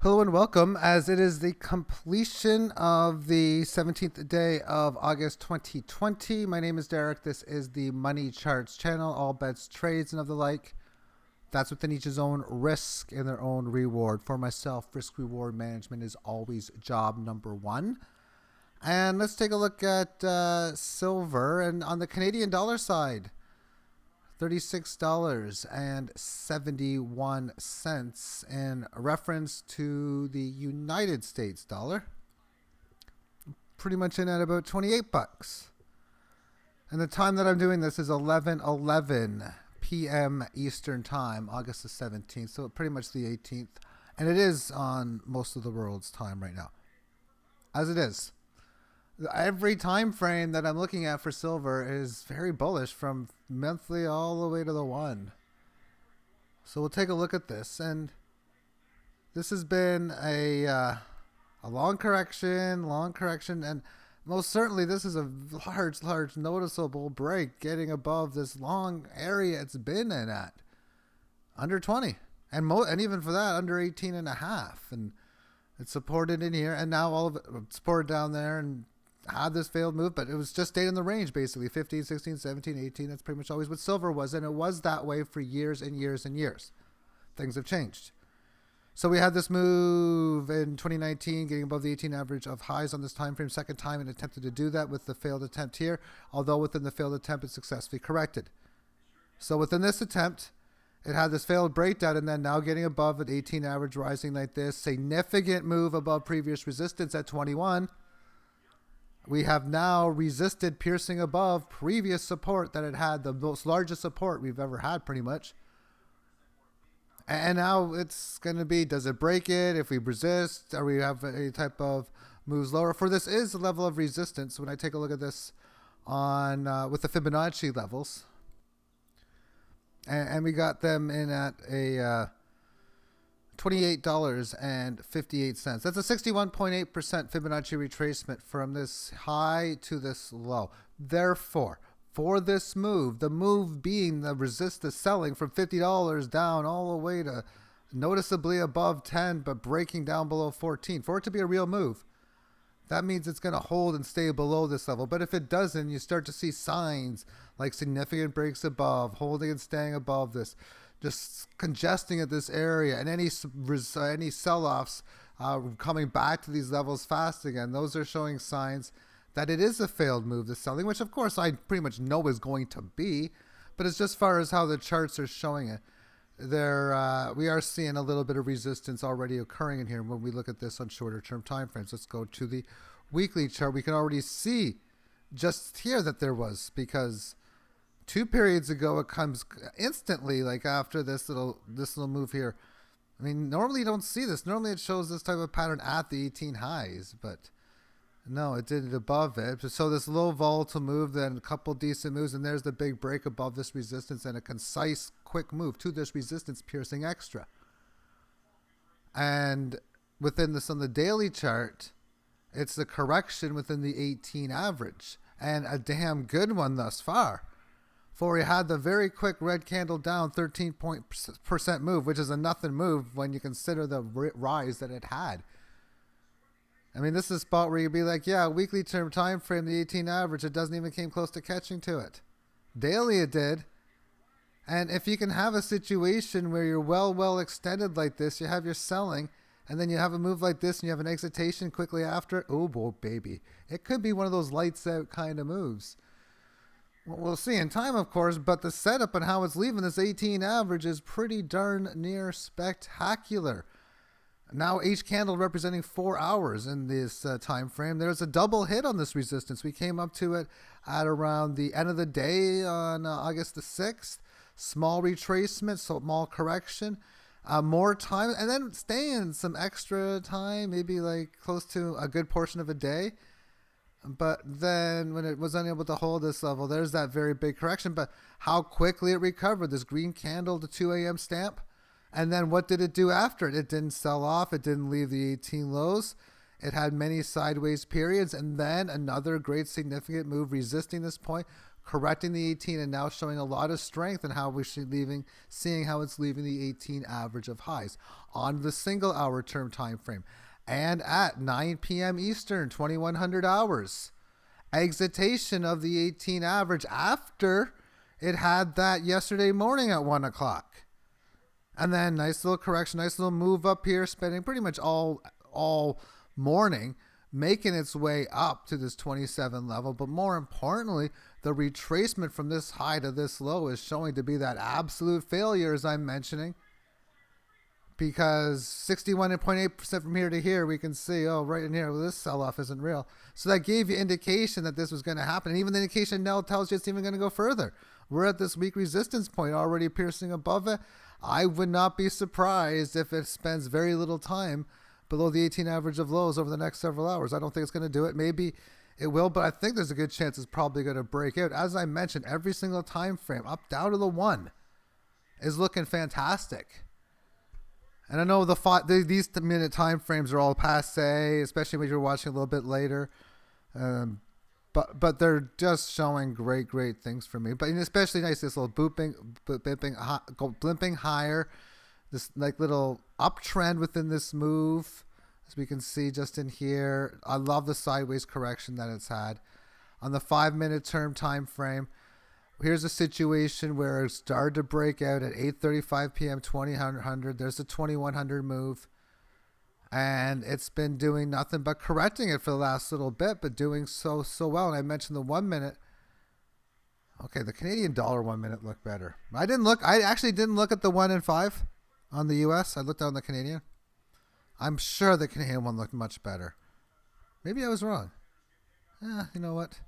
Hello and welcome, as it is the completion of the 17th day of August 2020. My name is Derek. This is the Money Charts channel, all bets, trades, and of the like. That's within each's own risk and their own reward. For myself, risk-reward management is always job number one. And let's take a look at silver. And on the Canadian dollar side, $36.71 in reference to the United States dollar. Pretty much in at about 28 bucks. And the time that I'm doing this is 11:11 p.m. Eastern Time, August the 17th, so pretty much the 18th. And it is on most of the world's time right now, as it is. Every time frame that I'm looking at for silver is very bullish, from monthly all the way to the one. So we'll take a look at this, and this has been a long correction, and most certainly this is a large noticeable break, getting above this long area it's been in at under 20, and even for that under 18 and a half, and it's supported in here, and now all of it supported down there, and had this failed move, but it was just stayed in the range, basically 15, 16, 17, 18. That's pretty much always what silver was, and it was that way for years and years and years. Things have changed. So we had this move in 2019, getting above the 18 average of highs on this time frame. Second time it attempted to do that with the failed attempt here, although within the failed attempt it successfully corrected. So within this attempt, it had this failed breakdown, and then now getting above an 18 average, rising like this, significant move above previous resistance at 21. We have now resisted, piercing above previous support that it had, the most largest support we've ever had pretty much. And now it's going to be, does it break it? If we resist, or we have any type of moves lower? For this is the level of resistance. When I take a look at this on with the Fibonacci levels, and we got them in at a $28.58. That's a 61.8% Fibonacci retracement from this high to this low. Therefore, for this move, the move being the selling from $50 down all the way to noticeably above 10, but breaking down below 14, for it to be a real move, that means it's going to hold and stay below this level. But if it doesn't, you start to see signs like significant breaks above, holding and staying above this, just congesting at this area, and any sell-offs coming back to these levels fast again. Those are showing signs that it is a failed move, the selling, which of course I pretty much know is going to be, but it's just as far as how the charts are showing it. We are seeing a little bit of resistance already occurring in here when we look at this on shorter term time frames. Let's go to the weekly chart. We can already see just here that there was, because 2 periods ago it comes instantly, like after this little move here. I mean, normally you don't see this. Normally it shows this type of pattern at the 18 highs, but no, it did it above it. So this low volatile move, then a couple decent moves, and there's the big break above this resistance, and a concise, quick move to this resistance, piercing extra. And within this on the daily chart, it's the correction within the 18 average, and a damn good one thus far. For we had the very quick red candle down 13% move, which is a nothing move when you consider the rise that it had. I mean, this is a spot where you'd be like, yeah, weekly term time frame, the 18 average, it doesn't even came close to catching to it. Daily it did. And if you can have a situation where you're well extended like this, you have your selling, and then you have a move like this and you have an excitation quickly after, oh boy, baby. It could be one of those lights out kind of moves. We'll see in time, of course, but the setup and how it's leaving this 18 average is pretty darn near spectacular. Now each candle representing 4 hours in this time frame. There's a double hit on this resistance. We came up to it at around the end of the day on August the 6th. Small retracement, small correction, more time, and then staying some extra time, maybe like close to a good portion of a day. But then when it was unable to hold this level, there's that very big correction. But how quickly it recovered, this green candle to 2 a.m. stamp. And then what did it do after it? It didn't sell off. It didn't leave the 18 lows. It had many sideways periods. And then another great significant move resisting this point, correcting the 18 and now showing a lot of strength in how seeing how it's leaving the 18 average of highs on the single hour term time frame. And at 9 p.m. Eastern, 2100 hours, exitation of the 18 average after it had that yesterday morning at 1 o'clock. And then nice little correction, nice little move up here, spending pretty much all morning, making its way up to this 27 level. But more importantly, the retracement from this high to this low is showing to be that absolute failure, as I'm mentioning. Because 61.8% from here to here, we can see, oh, right in here, well, this sell-off isn't real. So that gave you indication that this was going to happen. And even the indication now tells you it's even going to go further. We're at this weak resistance point, already piercing above it. I would not be surprised if it spends very little time below the 18 average of lows over the next several hours. I don't think it's going to do it. Maybe it will, but I think there's a good chance it's probably going to break out. As I mentioned, every single time frame, up down to the 1, is looking fantastic. And I know these minute time frames are all passe, especially when you're watching a little bit later. But they're just showing great things for me. But especially nice, this little blimping higher, this like little uptrend within this move, as we can see just in here. I love the sideways correction that it's had on the 5-minute term time frame. Here's a situation where it started to break out at 8:35 p.m. 2000. There's a 2100 move. And it's been doing nothing but correcting it for the last little bit, but doing so well. And I mentioned the 1 minute. Okay, the Canadian dollar 1 minute looked better. I actually didn't look at the 1 and 5 on the US. I looked on the Canadian. I'm sure the Canadian one looked much better. Maybe I was wrong. You know what?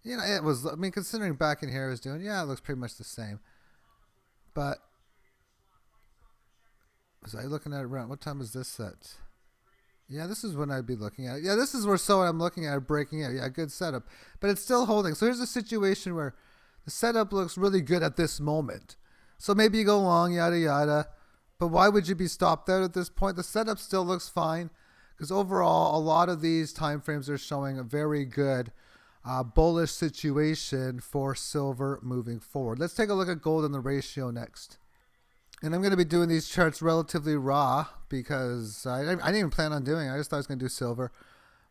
It was, I mean, considering back in here I was doing, it looks pretty much the same. But was I looking at it around, what time is this set? Yeah, this is when I'd be looking at it. Yeah, this is where I'm looking at it breaking out. Yeah, good setup. But it's still holding. So here's a situation where the setup looks really good at this moment. So maybe you go long, yada, yada. But why would you be stopped out at this point? The setup still looks fine. Because overall, a lot of these time frames are showing a very good bullish situation for silver moving forward. Let's take a look at gold and the ratio next. And I'm going to be doing these charts relatively raw because I didn't even plan on doing it. I just thought I was going to do silver.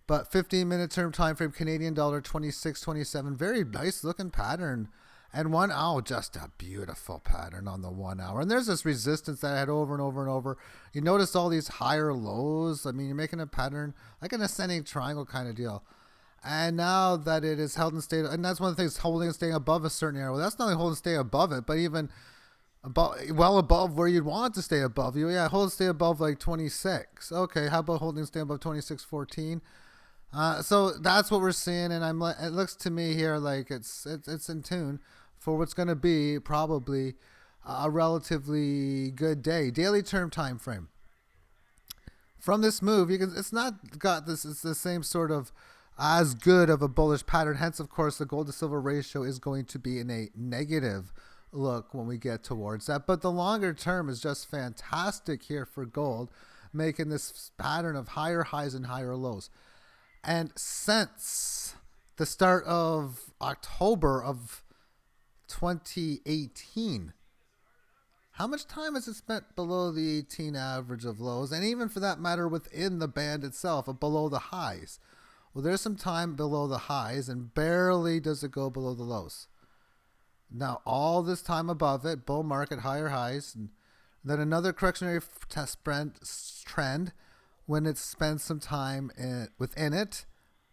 But 15-minute term time frame, Canadian dollar 26.27. Very nice looking pattern. And 1 hour, just a beautiful pattern on the 1 hour. And there's this resistance that I had over and over and over. You notice all these higher lows. I mean, you're making a pattern like an ascending triangle kind of deal. And now that it is held and stayed, and that's one of the things, holding and staying above a certain area. Well, that's not only holding and stay above it, but even well above where you'd want to stay above. Hold and stay above like 26. Okay, how about holding and stay above 26.14? So that's what we're seeing, and it looks to me here like it's in tune for what's going to be probably a relatively good day. Daily term time frame. From this move, it's not got this. It's the same sort of as good of a bullish pattern. Hence, of course, the gold to silver ratio is going to be in a negative look when we get towards that. But the longer term is just fantastic here for gold, making this pattern of higher highs and higher lows. And since the start of October of 2018, how much time has it spent below the 18 average of lows? And even for that matter, within the band itself, below the highs. Well, there's some time below the highs, and barely does it go below the lows. Now, all this time above it, bull market, higher highs, and then another correctionary trend when it spends some time within it,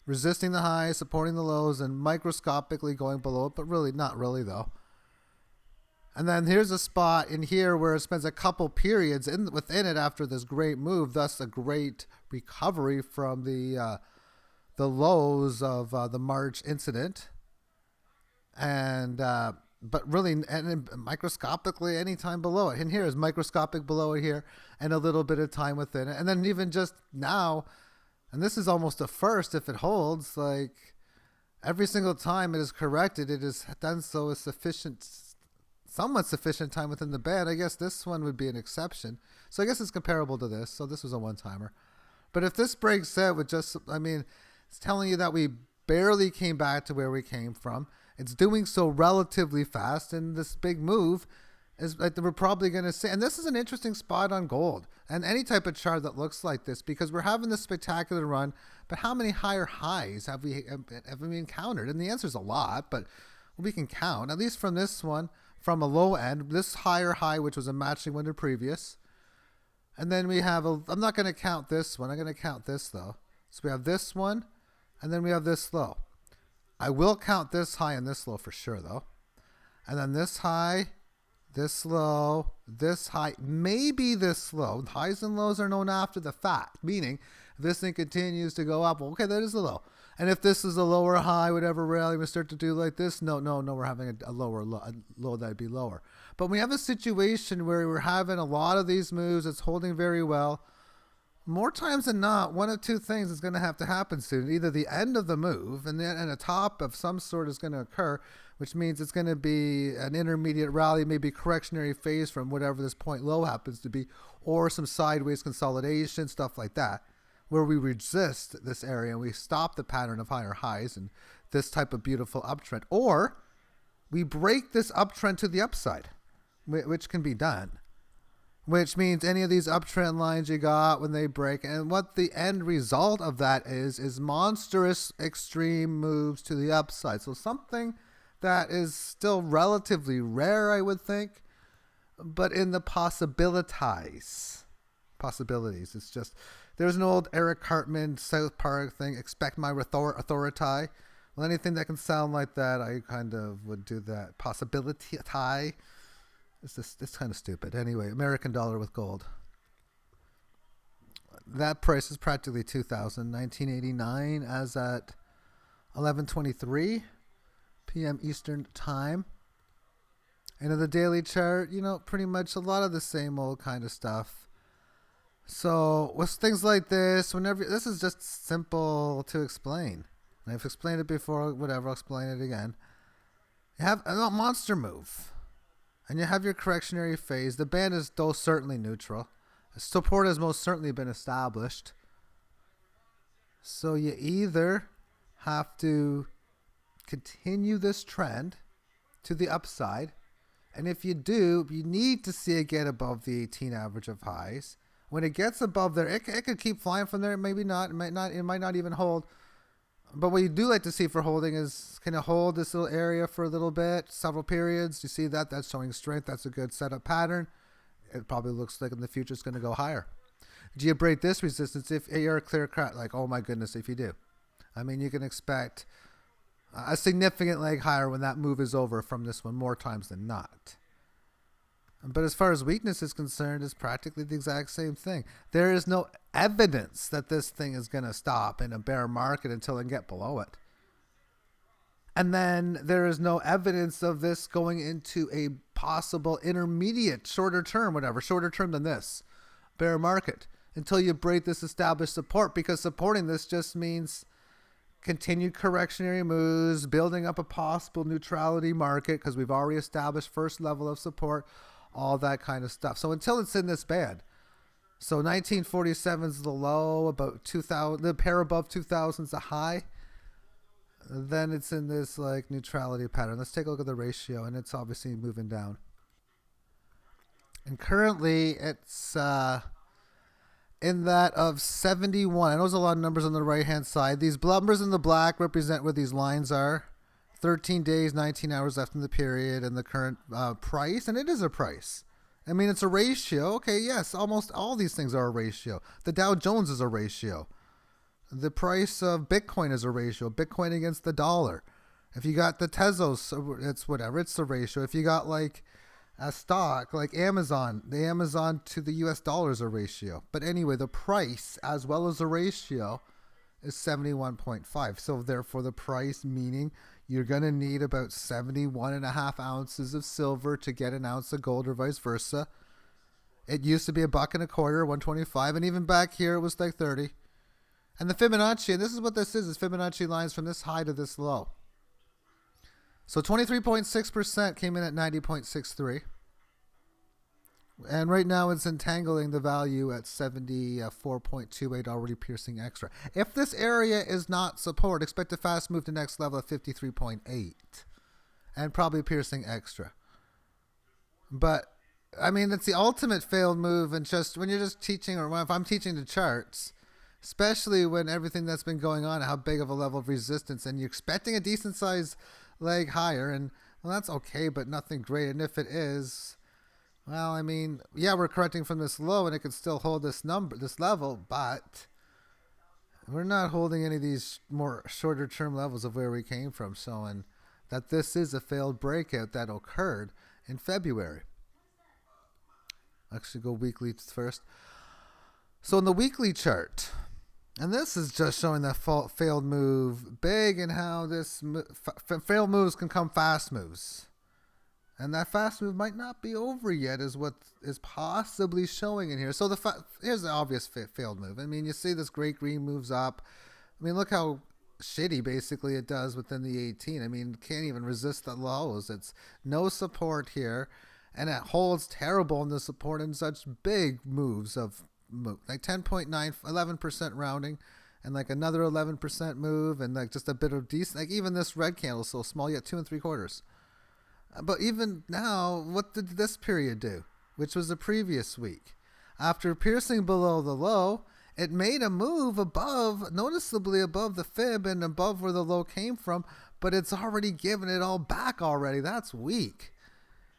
resisting the highs, supporting the lows, and microscopically going below it, but really, not really though. And then here's a spot in here where it spends a couple periods within it after this great move, thus a great recovery from the lows of the March incident. And but really, and microscopically, any time below it. And here is microscopic below it here, and a little bit of time within it. And then even just now, and this is almost a first if it holds, like every single time it is corrected, it is done so a somewhat sufficient time within the band. I guess this one would be an exception. So I guess it's comparable to this. So this was a one-timer. But if this breaks out with just, I mean, it's telling you that we barely came back to where we came from. It's doing so relatively fast, and this big move is like we're probably going to see. And this is an interesting spot on gold and any type of chart that looks like this, because we're having this spectacular run. But how many higher highs have we encountered? And the answer is a lot, but we can count, at least from this one, from a low end, this higher high, which was a matching one to previous. And then we have I'm not going to count this one. I'm going to count this though. So we have this one, and then we have this low. I will count this high and this low for sure though. And then this high, this low, this high, maybe this low. Highs and lows are known after the fact, meaning if this thing continues to go up, well, okay, that is a low. And if this is a lower high, whatever rally we start to do like this, no, we're having a lower low that'd be lower. But we have a situation where we're having a lot of these moves. It's holding very well. More times than not, one of two things is going to have to happen soon. Either the end of the move and a top of some sort is going to occur, which means it's going to be an intermediate rally, maybe correctionary phase from whatever this point low happens to be, or some sideways consolidation, stuff like that, where we resist this area and we stop the pattern of higher highs and this type of beautiful uptrend. Or we break this uptrend to the upside, which can be done. Which means any of these uptrend lines you got when they break, and what the end result of that is monstrous extreme moves to the upside. So something that is still relatively rare, I would think, but in the possibilities. It's just, there's an old Eric Cartman South Park thing, expect my authority. Well, anything that can sound like that, I kind of would do that. Possibility. It's kind of stupid. Anyway, American dollar with gold. That price is practically 2,000, 1989 as at 11:23 p.m. Eastern time. And in the daily chart, pretty much a lot of the same old kind of stuff. So with things like this, this is just simple to explain. And I've explained it before, whatever, I'll explain it again. You have a monster move. And you have your correctionary phase. The band is though certainly neutral. Support has most certainly been established. So you either have to continue this trend to the upside. And if you do, you need to see it get above the 18 average of highs. When it gets above there, it could keep flying from there. Maybe not. It might not even hold. But what you do like to see for holding is, can it hold this little area for a little bit, several periods? You see that? That's showing strength. That's a good setup pattern. It probably looks like in the future it's going to go higher. Do you break this resistance? If you're a clear cut, like, oh my goodness, if you do. I mean, you can expect a significant leg higher when that move is over from this one more times than not. But as far as weakness is concerned, it's practically the exact same thing. There is no evidence that this thing is going to stop in a bear market until it can get below it. And then there is no evidence of this going into a possible intermediate, shorter term than this, bear market, until you break this established support, because supporting this just means continued correctionary moves, building up a possible neutrality market, because we've already established first level of support, all that kind of stuff. So until it's in this band, so 1947 is the low, about 2000, the pair above 2000 is the high, then it's in this like neutrality pattern. Let's take a look at the ratio, and it's obviously moving down. And currently it's in that of 71. I know there's a lot of numbers on the right hand side. These numbers in the black represent where these lines are. 13 days, 19 hours left in the period, and the current price, and it is a price. I mean, it's a ratio. Okay, yes, almost all these things are a ratio. The Dow Jones is a ratio. The price of Bitcoin is a ratio. Bitcoin against the dollar. If you got the Tezos, it's whatever, it's the ratio. If you got like a stock like Amazon, the Amazon to the US dollar is a ratio. But anyway, the price as well as the ratio is 71.5. So therefore the price, meaning you're going to need about 71.5 ounces of silver to get an ounce of gold, or vice versa. It used to be $1.25, 125, and even back here it was like 30. And the Fibonacci, and this is what this is Fibonacci lines from this high to this low. So 23.6% came in at 90.63. And right now it's entangling the value at 74.28, already piercing extra. If this area is not support, expect a fast move to next level at 53.8. and probably piercing extra. But I mean, it's the ultimate failed move. And just when you're just teaching, or if I'm teaching the charts, especially when everything that's been going on, how big of a level of resistance, and you're expecting a decent size leg higher, and well, that's okay, but nothing great. And if it is, well, I mean, yeah, we're correcting from this low, and it could still hold this level, but we're not holding any of these more shorter term levels of where we came from, showing that this is a failed breakout that occurred in February. Actually, go weekly first. So in the weekly chart, and this is just showing that failed move big, and how this failed moves can come fast moves. And that fast move might not be over yet, is what is possibly showing in here. So here's the obvious failed move. I mean, you see this great green moves up. I mean, look how shitty basically it does within the 18. I mean, can't even resist the lows. It's no support here, and it holds terrible in the support in such big moves of like 10.9, 11% rounding, and like another 11% move, and like just a bit of decent, like even this red candle is so small, yet 2 3/4. But even now, what did this period do? Which was the previous week. After piercing below the low, it made a move above, noticeably above the fib and above where the low came from, but it's already given it all back already. That's weak.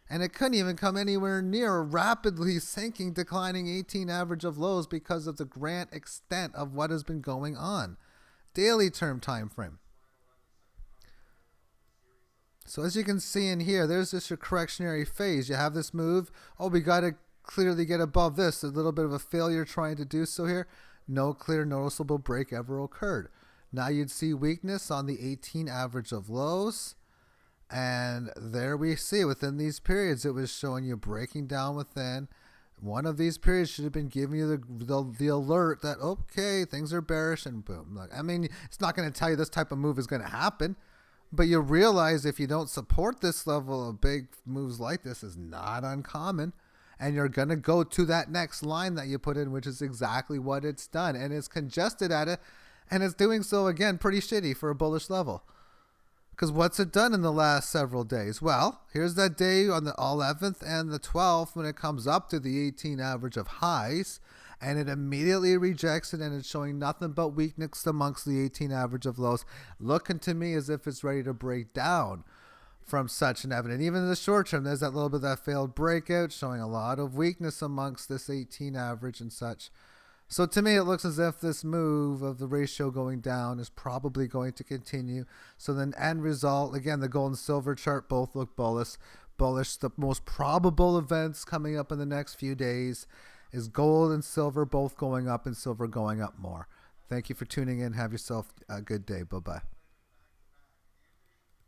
And it couldn't even come anywhere near a rapidly sinking, declining 18 average of lows because of the grand extent of what has been going on. Daily term time frame. So as you can see in here, there's just your correctionary phase. You have this move. Oh, we got to clearly get above this. A little bit of a failure trying to do so here. No clear noticeable break ever occurred. Now you'd see weakness on the 18 average of lows. And there we see within these periods, it was showing you breaking down within. One of these periods should have been giving you the alert that, okay, things are bearish, and boom. Like, I mean, it's not going to tell you this type of move is going to happen. But you realize if you don't support this level of big moves like this is not uncommon. And you're going to go to that next line that you put in, which is exactly what it's done. And it's congested at it. And it's doing so, again, pretty shitty for a bullish level. Because what's it done in the last several days? Well, here's that day on the 11th and the 12th when it comes up to the 18 average of highs. And it immediately rejects it, and it's showing nothing but weakness amongst the 18 average of lows, looking to me as if it's ready to break down from such an evidence. Even in the short term, there's that little bit of that failed breakout showing a lot of weakness amongst this 18 average and such. So to me, it looks as if this move of the ratio going down is probably going to continue. So then end result, again, the gold and silver chart both look bullish. The most probable events coming up in the next few days is gold and silver both going up, and silver going up more. Thank you for tuning in. Have yourself a good day. Bye-bye.